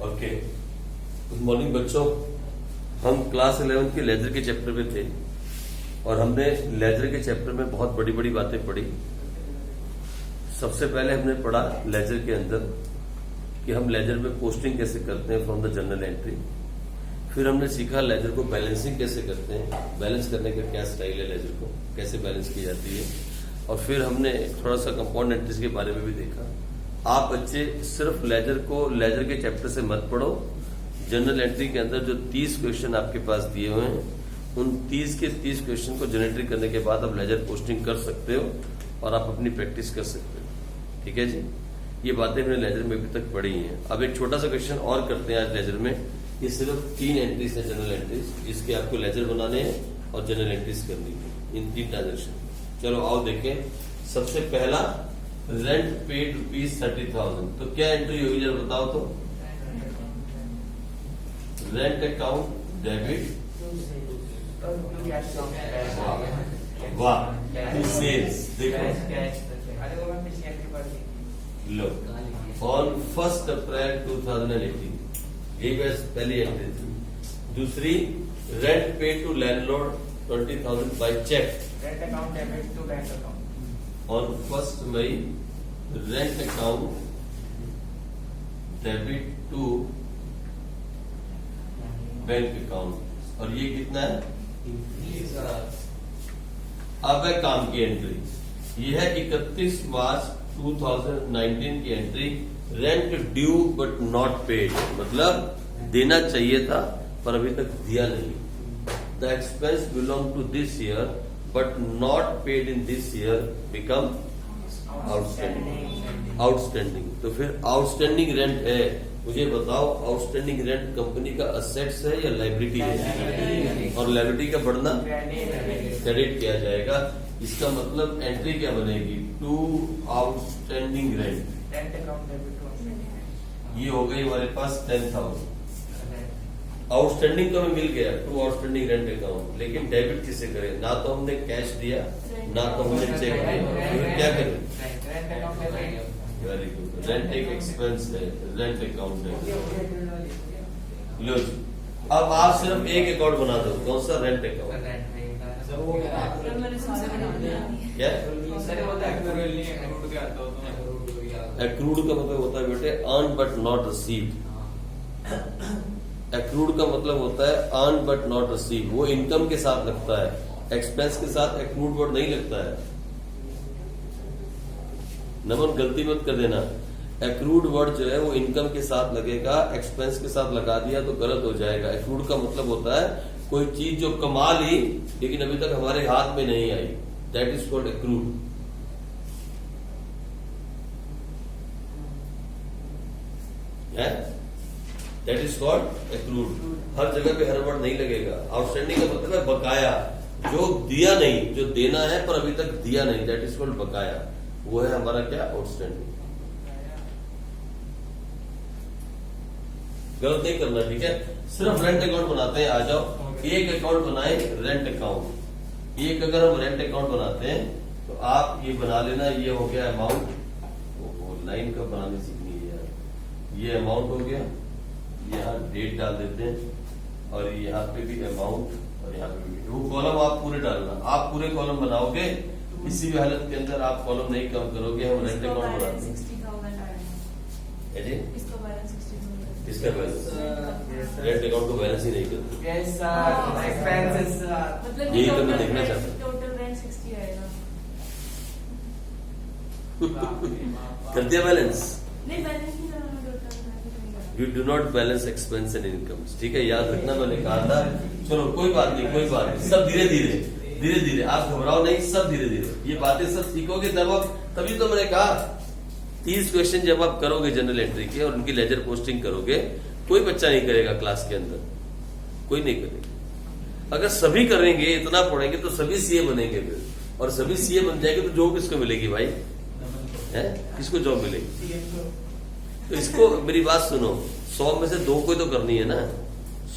Okay, good morning बच्चों। हम class 11 के लेजर के चैप्टर में थे और हमने लेजर के चैप्टर में बहुत बड़ी बड़ी बातें पढ़ी। सबसे पहले हमने पढ़ा लेजर के अंदर कि हम लेजर में पोस्टिंग कैसे करते हैं फ्रॉम द जर्नल एंट्री। फिर हमने सीखा लेजर को बैलेंसिंग कैसे करते हैं, बैलेंस करने का क्या स्टाइल है, लेजर को कैसे बैलेंस की जाती है। और फिर हमने थोड़ा सा कंपाउंड एंट्रीज के बारे में भी देखा। आप बच्चे सिर्फ लेजर को लेजर के चैप्टर से मत पढ़ो, जनरल एंट्री के अंदर जो 30 क्वेश्चन आपके पास दिए हुए हैं उन 30 के 30 क्वेश्चन को जनरल एंट्री करने के बाद आप लेजर पोस्टिंग कर सकते हो और आप अपनी प्रैक्टिस कर सकते हो। ठीक है जी, ये बातें हमने लेजर में अभी तक पढ़ी हैं। अब एक छोटा सा क्वेश्चन और करते हैं आज लेजर में। ये सिर्फ 3 एंट्रीज है जनरल एंट्रीज, इसके आपको लेजर बनाने हैं और जनरल एंट्रीज करनी है इन 3 ट्रांजेक्शन। चलो आओ देखें। सबसे पहला रेंट पेड ₹30,000, तो क्या एंट्री होगी जरा बताओ तो। रेंट अकाउंट डेबिट, वाह टू सेल्स। देखो लो ऑन 1 अप्रैल 2018, ये बस पहली एंट्री थी। दूसरी rent paid to landlord 20,000 by cheque, rent account debit to bank account. on 1 May, rent account debit to bank account. और ये कितना है? अब है काम की एंट्री। ये है 31 मार्च 2019 की entry. Rent due but not paid, मतलब देना चाहिए था पर अभी तक दिया नहीं। The expense belong to this year but not paid in this year become outstanding। तो फिर आउटस्टैंडिंग रेंट है, मुझे बताओ आउटस्टैंडिंग रेंट कंपनी का असेट्स है या लायबिलिटी है? और लायबिलिटी का बढ़ना क्रेडिट किया जाएगा। इसका मतलब एंट्री क्या बनेगी? टू आउटस्टैंडिंग रेंट, ये हो गई हमारे पास 10,000। आउटस्टैंडिंग तो हमें मिल गया, टू आउटस्टैंडिंग रेंट अकाउंट, लेकिन डेबिट किसे करें? ना तो हमने कैश दिया ना तो हमने चेक दिया, तो क्या करें? वेरी गुड, रेंट एक एक्सपेंस है, रेंट अकाउंट है। लो जी, अब आप सिर्फ एक अकाउंट बना दो। कौन सा? Rent account. क्या एक्रूड का मतलब होता है बेटे earn but not received. Accrued का मतलब होता है अर्न बट नॉट रिसीव, वो इनकम के साथ लगता है, एक्सपेंस के साथ एक्रूड वर्ड नहीं लगता है। नमन गलती मत कर देना, एक्रूड वर्ड जो है वो इनकम के साथ लगेगा, एक्सपेंस के साथ लगा दिया तो गलत हो जाएगा। एक्रूड का मतलब होता है कोई चीज जो कमा ली लेकिन अभी तक हमारे हाथ में नहीं आई, that is called accrued. That is called accrued. हर जगह पे हर वर्ड नहीं लगेगा। आउटस्टैंडिंग का मतलब है बकाया, जो दिया नहीं, जो देना है पर अभी तक दिया नहीं, दैट इज कॉल्ड बकाया। वो है हमारा क्या? आउटस्टैंडिंग। गलत नहीं करना, ठीक है। सिर्फ रेंट अकाउंट बनाते हैं, आ जाओ। एक अकाउंट बनाए रेंट अकाउंट। एक अगर हम रेंट अकाउंट बनाते हैं तो आप ये बना लेना, ये हो गया अमाउंट। लाइन का बनाने सीखनी है यार। ये अमाउंट हो गया, यहाँ डेट डाल देते हैं और यहाँ पे भी अमाउंट और यहाँ पे भी। वो कॉलम आप पूरे डालना, आप पूरे कॉलम बनाओगे, किसी भी हालत के अंदर आप कॉलम नहीं कम करोगे। हम रेंट अकाउंट बनाते हैं। इसका बैलेंस रेंट अकाउंट को बैलेंस ही नहीं करते। यही तो मैं देखना चाहता हूँ। कर दिया balance? You do not balance expense and income, ठीक है, याद रखना, मैंने कहा था। चलो कोई बात नहीं, कोई बात नहीं, सब धीरे धीरे, आप घबराओ नहीं, सब धीरे धीरे ये बातें सब सीखोगे तभी तो मैंने कहा 30 क्वेश्चन जब आप करोगे जनरल एंट्री के और उनकी लेजर पोस्टिंग करोगे, कोई बच्चा नहीं करेगा क्लास के अंदर, कोई नहीं करेगा। अगर सभी करेंगे, इतना पढ़ेंगे तो सभी सीए बनेंगे फिर, और सभी सीए बन जाएंगे तो जॉब किसको मिलेगी भाई? है किसको जॉब मिलेगी? तो इसको मेरी बात सुनो, 100 में से 2 को तो करनी है ना,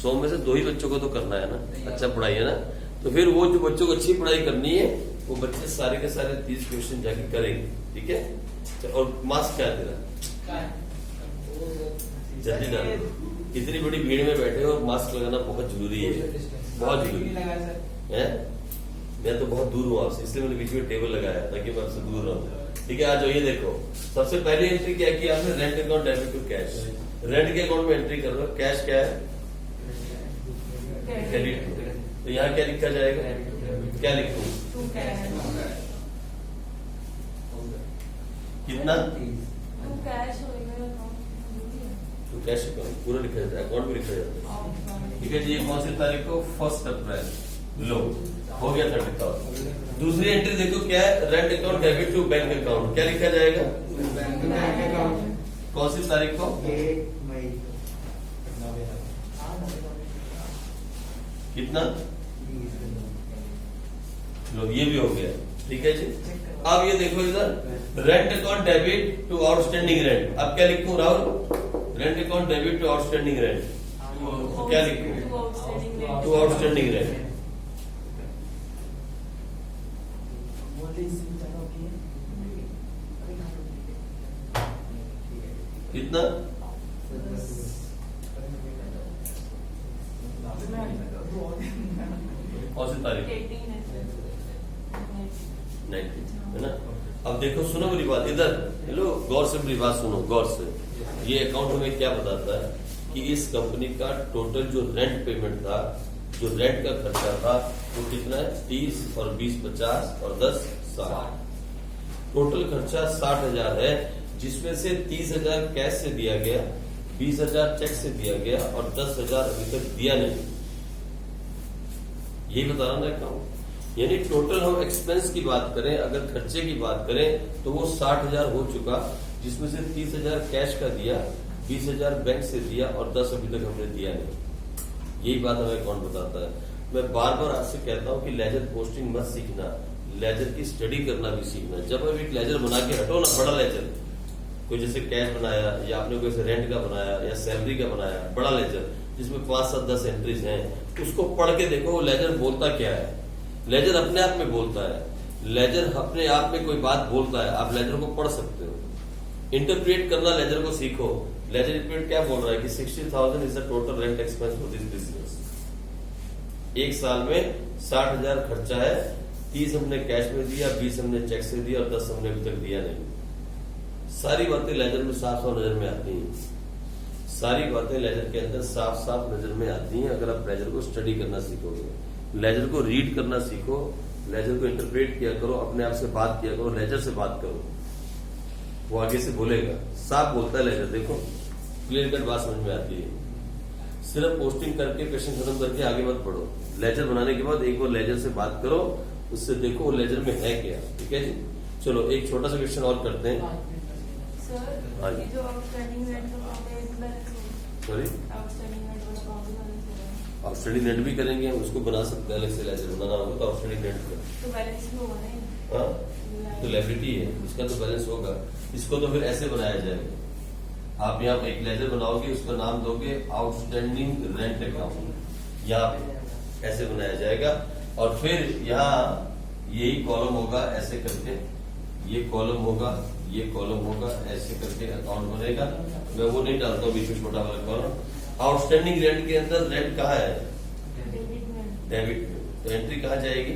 100 में से 2 ही बच्चों को तो करना है ना, अच्छा पढ़ाई है ना। तो फिर वो जो बच्चों को अच्छी पढ़ाई करनी है वो बच्चे सारे के सारे 30 क्वेश्चन जाके करेंगे, ठीक है। और मार्क्स क्या दे रहा है? जल्दी डालो। इतनी बड़ी भीड़ में बैठे हो, मास्क लगाना बहुत जरूरी है, बहुत जरूरी है। मैं तो बहुत दूर हूँ आपसे, इसलिए मैंने बीच में टेबल लगाया ताकि मैं आपसे दूर रहूँ। ठीक है, आज ये देखो, सबसे पहली एंट्री क्या की आपने, rent account debit to cash. Rent के अकाउंट में एंट्री कर रहे हो, कैश क्या है, क्रेडिट। तो यहाँ क्या लिखा जाएगा, क्या लिखूं, कितना, तो कैश अकाउंट पूरा लिखा जाता है, अकाउंट भी लिखा जाता है। ठीक है जी, ये कौन सी तारीख को, 1 अप्रैल। लो, हो गया 30,000। दूसरी एंट्री देखो क्या है, rent account debit to bank account. क्या लिखा जाएगा, कौन सी तारीख को, 1 मई। कितना, लो ये भी हो गया। ठीक है जी, अब ये देखो इधर, rent account debit to outstanding rent. अब क्या लिखूं Rahul, rent account debit to outstanding rent. क्या लिखूं, टू आउटस्टैंडिंग रेंट। कितना, कौन सी तारीख, 19 है ना। अब देखो, सुनो मेरी बात इधर, हेलो, गौर से मेरी बात सुनो, गौर से। ये अकाउंट हमें क्या बताता है कि इस कंपनी का टोटल जो रेंट पेमेंट था, जो रेंट का खर्चा था, वो कितना है, 30 और 20 50 और 10 60। टोटल खर्चा 60,000 है, जिसमें से 30,000 कैश से दिया गया, 20,000 चेक से दिया गया और 10,000 अभी तक दिया नहीं। यही बता रहा ना अकाउंट। यानी टोटल हम एक्सपेंस की बात करें, अगर खर्चे की बात करें, तो वो 60,000 हो चुका, जिसमें से 30,000 कैश का दिया, 20,000 बैंक से दिया और 10 अभी तक हमने दिया नहीं। यही बात हमें अकाउंट बताता है। मैं बार बार आपसे कहता हूं कि लेजर पोस्टिंग मत सीखना, लेजर की स्टडी करना भी सीखना। जब आप एक लेजर बना के हटो ना, बड़ा लेजर, कोई जैसे कैश बनाया या आपने कोई रेंट का बनाया या सैलरी का बनाया, बड़ा लेजर जिसमें 5 7 10 एंट्रीज हैं, उसको पढ़ के देखो वो लेजर बोलता क्या है। लेजर अपने आप में बोलता है, लेजर अपने आप में कोई बात बोलता है, आप लेजर को पढ़ सकते हो। इंटरप्रेट करना लेजर को सीखो। लेजर इंटरप्रेट क्या बोल रहा है कि 60,000 is the total rent expense for this business. एक साल में 60,000 खर्चा है, 30 हमने कैश में दिया, 20 हमने चेक से दिया और 10 हमने अभी तक दिया नहीं। सारी बातें लेजर में साफ साफ नजर में आती हैं, सारी बातें लेजर के अंदर साफ साफ नजर में आती हैं अगर आप लेजर को स्टडी करना सीखोगे। लेजर को रीड करना सीखो, लेजर को इंटरप्रेट किया करो, अपने आप से बात किया करो, लेजर से बात करो, वो आगे से बोलेगा, साफ बोलता है लेजर। देखो क्लियर कट बात समझ में आती है। सिर्फ पोस्टिंग करके क्वेश्चन खत्म करके आगे मत पढ़ो। लेजर बनाने के बाद एक बार लेजर से बात करो, उससे देखो वो लेजर में है क्या। ठीक है जी, चलो एक छोटा सा क्वेश्चन और करते हैं। हाँ जी, सॉरी आउटस्टैंडिंग रेंट भी करेंगे, उसको बना सकते हैं, अलग से लेजर बनाना होगा तो आउटस्टैंडिंग रेंट का हाँ तो लायबिलिटी है, उसका तो बैलेंस होगा। इसको तो फिर ऐसे बनाया जाएगा, आप यहाँ एक लेजर बनाओगे, उसका नाम दोगे आउटस्टैंडिंग रेंट अकाउंट, यहाँ ऐसे बनाया जाएगा। और फिर यहाँ यही कॉलम होगा ऐसे करके, ये कॉलम होगा, ये कॉलम होगा, ऐसे करके अकाउंट बनेगा। मैं वो नहीं डालता हूँ बीच में छोटा वाला कॉलम। आउटस्टैंडिंग रेंट के अंदर रेंट कहाँ है, डेबिट में, तो एंट्री कहाँ जाएगी,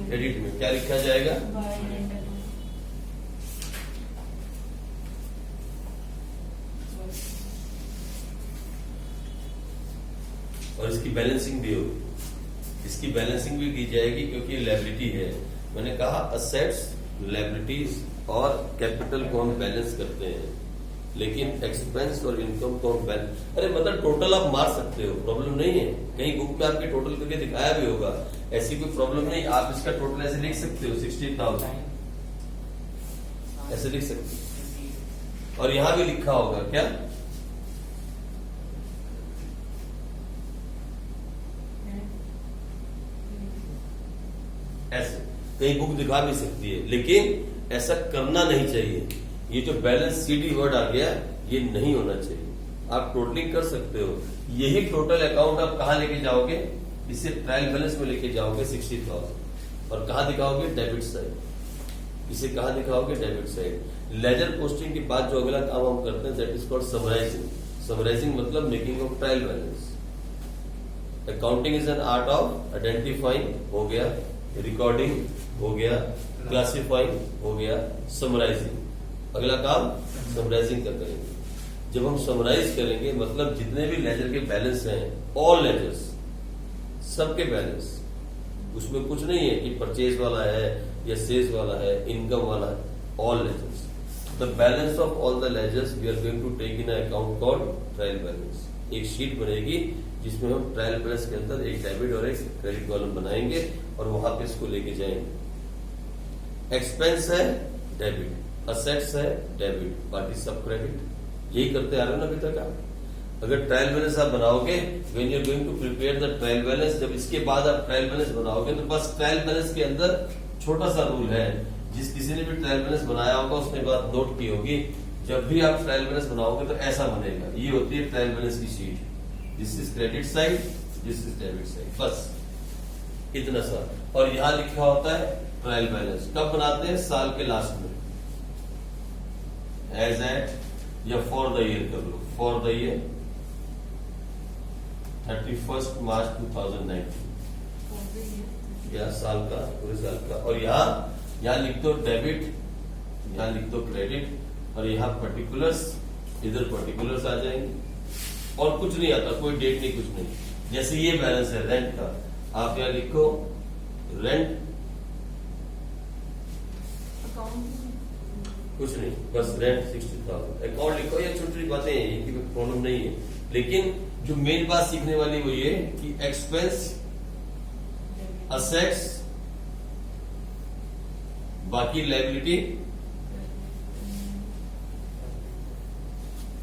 क्रेडिट में। क्या लिखा जाएगा, और इसकी बैलेंसिंग भी होगी, इसकी बैलेंसिंग भी की जाएगी क्योंकि ये लायबिलिटी है। मैंने कहा असेट्स, लायबिलिटीज और कैपिटल को हम बैलेंस करते हैं, लेकिन एक्सपेंस और इनकम को हम बैलेंस, अरे मतलब टोटल आप मार सकते हो, प्रॉब्लम नहीं है। कहीं बुक में आपके टोटल करके दिखाया भी होगा, ऐसी कोई प्रॉब्लम नहीं। आप इसका टोटल ऐसे लिख सकते हो 60,000 ऐसे लिख सकते हो, और यहां भी लिखा होगा क्या, ऐसे कहीं बुक दिखा भी सकती है, लेकिन ऐसा करना नहीं चाहिए। ये जो बैलेंस सीडी वर्ड आ गया, ये नहीं होना चाहिए। आप टोटलिंग कर सकते हो, यही टोटल अकाउंट आप कहां लेके जाओगे, इसे ट्रायल बैलेंस में लेके जाओगे 60,000, और कहां दिखाओगे, डेबिट साइड। इसे कहां दिखाओगे, डेबिट साइड। लेजर पोस्टिंग के बाद जो अगला काम हम करते हैं that is called summarising. Summarising मतलब making of trial balance. Accounting is an art of identifying हो गया, रिकॉर्डिंग हो गया, क्लासिफाइंग हो गया, समराइजिंग। अगला काम समराइजिंग का करेंगे। जब हम समराइज करेंगे मतलब जितने भी लेजर के बैलेंस हैं, ऑल लेजर्स, सबके बैलेंस, उसमें कुछ नहीं है कि परचेज वाला है या सेल्स वाला है, इनकम वाला है, all ledgers. The balance of all the ledgers we are going to take in account called trial balance. एक शीट बनेगी जिसमें हम ट्रायल बैलेंस के अंदर एक डेबिट और एक क्रेडिट कॉलम बनाएंगे और वहां पे इसको लेके जाएंगे। एक्सपेंस है डेबिट, असेट्स है डेबिट, बाकी सब क्रेडिट। यही करते आ रहे हो ना अभी तक आप। अगर ट्रायल बैलेंस आप बनाओगे, when you are going to prepare the trial balance, जब इसके बाद आप ट्रायल बैलेंस बनाओगे तो बस ट्रायल बैलेंस के अंदर छोटा सा रूल है, जिस किसी ने भी ट्रायल बैलेंस बनाया होगा उसने बात नोट की होगी, जब भी आप ट्रायल बैलेंस बनाओगे तो ऐसा बनेगा। ये होती है ट्रायल बैलेंस की sheet, this is credit side, this is debit side, बस इतना सा। और यहां लिखा होता है ट्रायल बैलेंस। कब बनाते हैं? साल के लास्ट में, एज एट या फॉर द ईयर कर लो, फॉर द ईयर 31 मार्च 2019, या साल का, पूरे साल का। और यहाँ लिख दो डेबिट, यहाँ लिख दो क्रेडिट, और यहाँ पर्टिकुलर्स, इधर पर्टिकुलर्स आ जाएंगे और कुछ नहीं आता, कोई डेट नहीं, कुछ नहीं। जैसे ये बैलेंस है रेंट का, आप यहाँ लिखो रेंट, कुछ नहीं, बस रेंट 60,000। अकाउंट लिखो, ये छोटी छोटी बातें हैं, इनकी कोई प्रॉब्लम नहीं है। लेकिन जो मेन बात सीखने वाली वो ये कि एक्सपेंस, असेट्स, बाकी लायबिलिटी,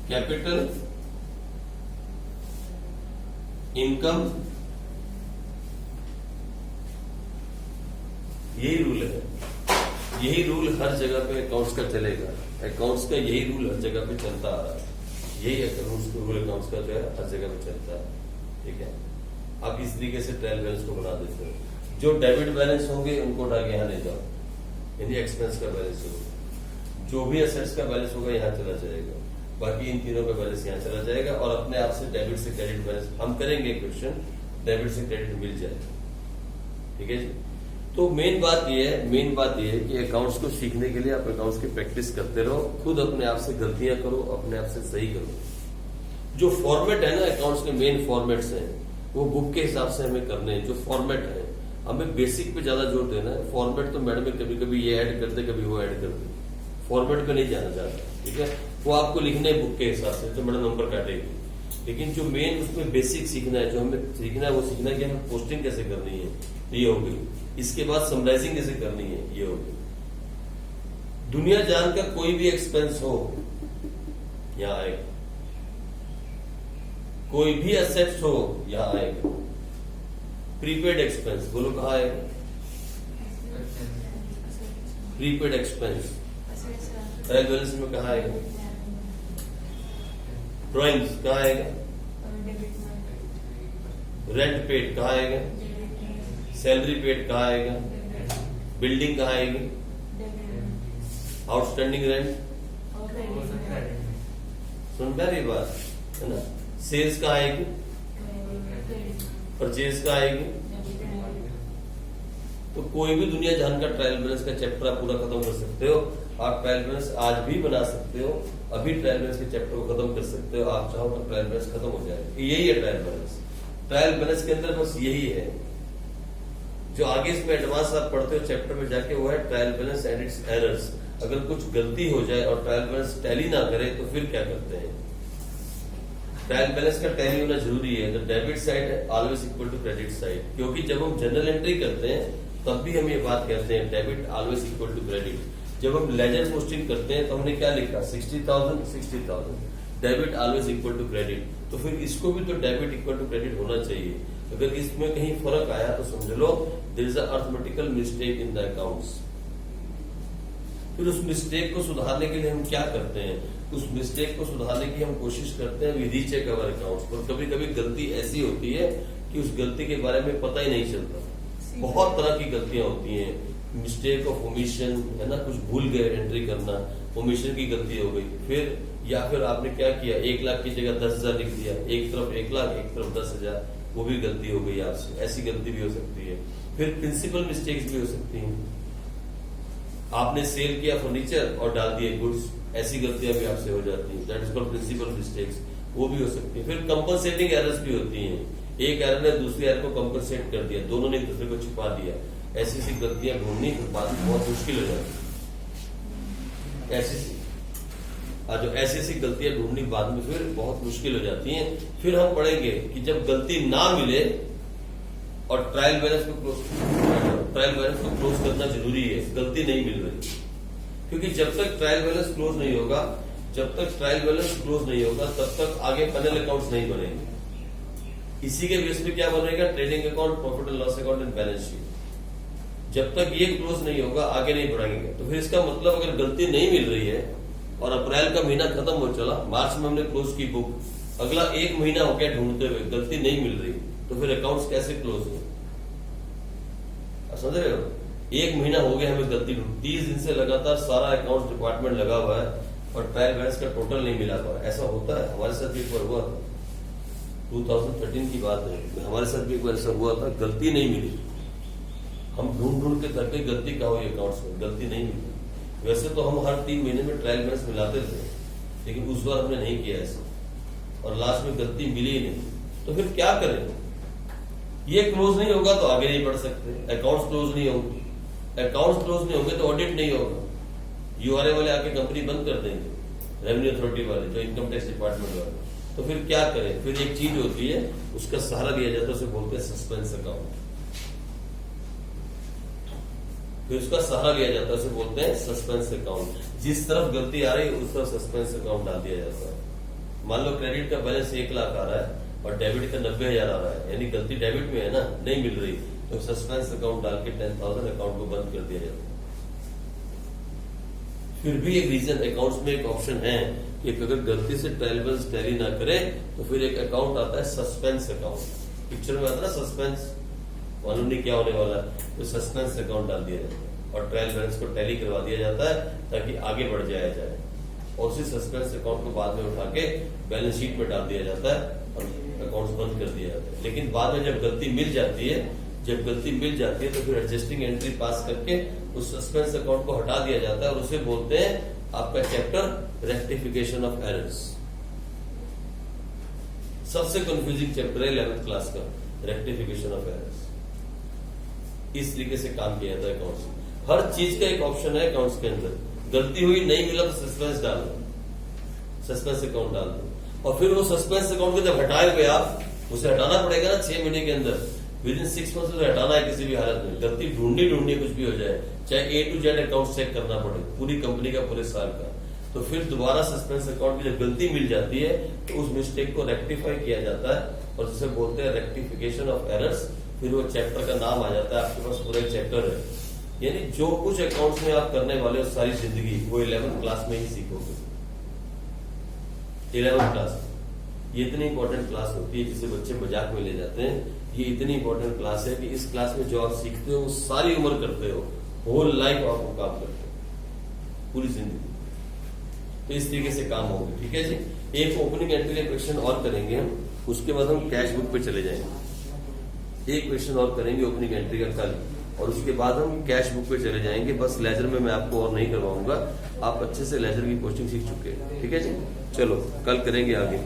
कैपिटल, इनकम, यही रूल है। यही रूल हर जगह पे अकाउंट्स का चलेगा। अकाउंट्स का यही रूल हर जगह पे चलता आ रहा है। यही रूल अकाउंट्स का जो है हर जगह पे चलता है। ठीक है, आप इस तरीके से ट्रायल बैलेंस को बना देते हो। जो डेबिट बैलेंस होंगे उनको उठा के यहाँ ले जाओ, यानी एक्सपेंस का बैलेंस होगा। जो भी असेट्स का बैलेंस होगा यहाँ चला जाएगा, बाकी इन तीनों का बैलेंस यहाँ चला जाएगा। और अपने आप से डेबिट से क्रेडिट बैलेंस हम करेंगे क्वेश्चन, डेबिट से क्रेडिट मिल जाएगा। ठीक है जी। तो मेन बात ये है कि अकाउंट्स को सीखने के लिए आप अकाउंट्स की प्रैक्टिस करते रहो, खुद अपने आप से गलतियां करो, अपने आप से सही करो। जो फॉर्मेट है ना अकाउंट्स के मेन फॉर्मेट्स हैं, वो बुक के हिसाब से हमें करने हैं। जो फॉर्मेट है हमें बेसिक पे ज्यादा जोर देना है। फॉर्मेट तो मैडम कभी कभी ये ऐड करते, कभी वो ऐड करते, फॉर्मेट पे नहीं जाना चाहता। ठीक है, वो आपको लिखने बुक के हिसाब से, तो मैडम नंबर काटेगी। लेकिन जो मेन उसमें बेसिक सीखना है, जो हमें सीखना है वो सीखना है कि हमें पोस्टिंग कैसे करनी है, ये हो गई। इसके बाद समराइजिंग कैसे करनी है, ये हो गई। दुनिया जान का कोई भी एक्सपेंस हो यहां आएगा, कोई भी असेट्स हो यहां आएगा। प्रीपेड एक्सपेंस बोलो कहां आएगा? प्रीपेड एक्सपेंस ट्रायल बैलेंस में कहां आएगा? ड्राइंग्स कहां आएगा? रेंट पेड कहां आएगा? सैलरी पेड कहां आएगा? बिल्डिंग कहां आएगी? आउटस्टैंडिंग रेंट, सुन पा रही बात है ना? सेल्स कहां आएगी? परचेज कहां आएगी? तो कोई भी दुनिया जहां का ट्रायल बैलेंस का चैप्टर आप पूरा खत्म कर सकते हो। आप ट्रायल बैलेंस आज भी बना सकते हो, अभी ट्रायल बैलेंस के चैप्टर को खत्म कर सकते हो। आप चाहो तो ट्रायल बैलेंस खत्म हो जाए। यही है ट्रायल बैलेंस। ट्रायल बैलेंस के अंदर बस यही है। जो आगे इसमें एडवांस आप पढ़ते हो चैप्टर में जाके, वो है trial balance and it's errors. अगर कुछ गलती हो जाए और ट्रायल बैलेंस टैली ना करे तो फिर क्या करते हैं? ट्रायल बैलेंस का टैली होना जरूरी है। The debit side always equal to credit side, क्योंकि जब हम जनरल एंट्री करते हैं तब भी हम ये बात कहते हैं debit always equal to credit. जब हम लेजर पोस्टिंग करते हैं तो हमने क्या लिखा? 60,000 debit always equal to credit. तो फिर इसको भी तो डेबिट इक्वल टू क्रेडिट होना चाहिए। अगर इसमें कहीं फर्क आया तो समझ लो there is a arithmetical mistake in the accounts. फिर उस मिस्टेक को सुधारने के लिए हम क्या करते हैं? उस मिस्टेक को सुधारने की हम कोशिश करते हैं, वी रीचेक अवर अकाउंट्स। पर कभी कभी गलती ऐसी होती है कि उस गलती के बारे में पता ही नहीं चलता। बहुत तरह की गलतियां होती हैं। मिस्टेक ऑफ ओमिशन है ना, कुछ भूल गए एंट्री करना, ओमिशन की गलती हो गई। फिर या फिर आपने क्या किया 1 लाख की जगह 10,000 लिख दिया, एक तरफ 1 लाख एक तरफ 10,000, वो भी गलती हो गई आपसे। ऐसी गलती भी हो सकती है। फिर प्रिंसिपल मिस्टेक्स भी हो सकती हैं। आपने सेल किया फर्नीचर और डाल दिए गुड्स, ऐसी गलतियां भी आपसे हो जाती हैं, that is called principal mistakes, वो भी हो सकती है। फिर कंपनसेटिंग एरर्स भी होती हैं, एक एरर ने दूसरी एरर को कंपनसेट कर दिया, दोनों ने एक दूसरे को छुपा दिया। ऐसी सी गलतियां ढूंढनी बात बहुत मुश्किल हो जाती है। ऐसी गलतियां ढूंढनी बाद में फिर बहुत मुश्किल हो जाती हैं। फिर हम पढ़ेंगे कि जब गलती ना मिले और ट्रायल बैलेंस को क्लोज करना जरूरी है, गलती नहीं मिल रही, क्योंकि जब तक ट्रायल बैलेंस क्लोज नहीं होगा तब तक आगे फाइनल अकाउंट्स नहीं बनेंगे। इसी के बेस पे क्या बनेगा, trading account, profit and loss account and balance sheet. जब तक ये क्लोज नहीं होगा आगे नहीं बढ़ाएंगे। तो फिर इसका मतलब अगर गलती नहीं मिल रही है और अप्रैल का महीना खत्म हो चला, मार्च में हमने क्लोज की बुक, अगला 1 महीना हो गया ढूंढते हुए, गलती नहीं मिल रही, तो फिर अकाउंट्स कैसे क्लोज हो? समझ रहे हो? 1 महीना हो गया हमें गलती ढूंढ, 30 दिन से लगातार सारा अकाउंट्स डिपार्टमेंट लगा हुआ है और ट्रायल बैलेंस का टोटल नहीं मिला हुआ। ऐसा होता है, हमारे साथ भी एक बार हुआ था, 2013 की बात है, हमारे साथ भी एक बार ऐसा हुआ था, गलती नहीं मिली। हम ढूंढ के थक गए, गलती कहाँ हुई अकाउंट्स में, गलती नहीं मिली। वैसे तो हम हर 3 महीने में ट्रायल बैलेंस मिलाते थे, लेकिन उस बार हमने नहीं किया ऐसा और लास्ट में गलती मिली ही नहीं। तो फिर क्या करें? ये क्लोज नहीं होगा तो आगे नहीं बढ़ सकते, अकाउंट्स क्लोज नहीं होंगे तो ऑडिट नहीं होगा, यूआरए वाले आके कंपनी बंद कर देंगे, रेवेन्यू अथॉरिटी वाले, जो इनकम टैक्स डिपार्टमेंट वाले। तो फिर क्या करें? फिर एक चीज होती है, उसका सहारा लिया जाता है, उसे बोलते हैं सस्पेंस अकाउंट। फिर उसका सहारा लिया जाता है, उसे बोलते हैं सस्पेंस अकाउंट। जिस तरफ गलती आ रही है उस तरफ सस्पेंस अकाउंट डाल दिया जाता है। मान लो क्रेडिट का बैलेंस 1 लाख आ रहा है और डेबिट का 90,000 आ रहा है, यानी गलती डेबिट में है ना, नहीं मिल रही, तो सस्पेंस अकाउंट डाल के 10,000 अकाउंट को बंद कर दिया जाता है। फिर भी एक रीजन अकाउंट्स में एक ऑप्शन है कि अगर गलती से ट्रायल बैलेंस टैली ना करे तो फिर एक अकाउंट आता है सस्पेंस अकाउंट। पिक्चर में आता है ना सस्पेंस, मालूम नहीं क्या होने वाला है, तो सस्पेंस अकाउंट डाल दिया जाता है और ट्रायल बैलेंस को टैली करवा दिया जाता है ताकि आगे बढ़ जाया जाए। और उसी सस्पेंस अकाउंट को बाद में उठा के बैलेंस शीट में डाल दिया जाता है और अकाउंट्स बंद कर दिया जाता है। लेकिन बाद में जब गलती मिल जाती है तो फिर एडजस्टिंग एंट्री पास करके उस सस्पेंस अकाउंट को हटा दिया जाता है और उसे बोलते हैं आपका चैप्टर रेक्टिफिकेशन ऑफ एरर्स। सबसे कंफ्यूजिंग चैप्टर है 11th क्लास का, रेक्टिफिकेशन ऑफ एरर्स। इस तरीके से काम किया जाता है अकाउंट्स में। हर चीज का एक ऑप्शन है अकाउंट्स के अंदर, गलती हुई नहीं मिला तो सस्पेंस डाल दो, सस्पेंस अकाउंट डाल दो। और फिर वो सस्पेंस अकाउंट को जब हटाए हुए आप, उसे हटाना पड़ेगा ना 6 महीने के अंदर, विदिन 6 मंथ्स से हटाना है किसी भी हालत में। गलती ढूंढनी कुछ भी हो जाए, चाहे A to Z account check करना पड़े पूरी कंपनी का, पूरे साल का, तो फिर दोबारा सस्पेंस अकाउंट की जब गलती मिल जाती है तो उस मिस्टेक को रेक्टिफाई किया जाता है और जिसे बोलते हैं रेक्टिफिकेशन ऑफ एरर्स। फिर वो चैप्टर का नाम आ जाता है, आपके पास पूरा चैप्टर है। यानी जो कुछ अकाउंट्स में आप करने वाले हो सारी जिंदगी, वो 11th क्लास में ही सीखोगे। 11th क्लास ये इतनी इंपॉर्टेंट क्लास होती है जिसे बच्चे मजाक में ले जाते हैं। ये इतनी इंपॉर्टेंट क्लास है कि इस क्लास में जो आप सीखते हो वो सारी उम्र करते हो, होल लाइफ आप वो काम करते हो, पूरी जिंदगी। तो इस तरीके से काम होगा, ठीक है जी। एक ओपनिंग एंट्री का क्वेश्चन और करेंगे हम, उसके बाद हम कैश बुक पे चले जाएंगे। एक क्वेश्चन और करेंगे ओपनिंग एंट्री का कल, और उसके बाद हम कैश बुक पे चले जाएंगे। बस लेजर में मैं आपको और नहीं करवाऊंगा, आप अच्छे से लेजर की कोचिंग सीख चुके हैं, ठीक है जी। चलो कल करेंगे आगे।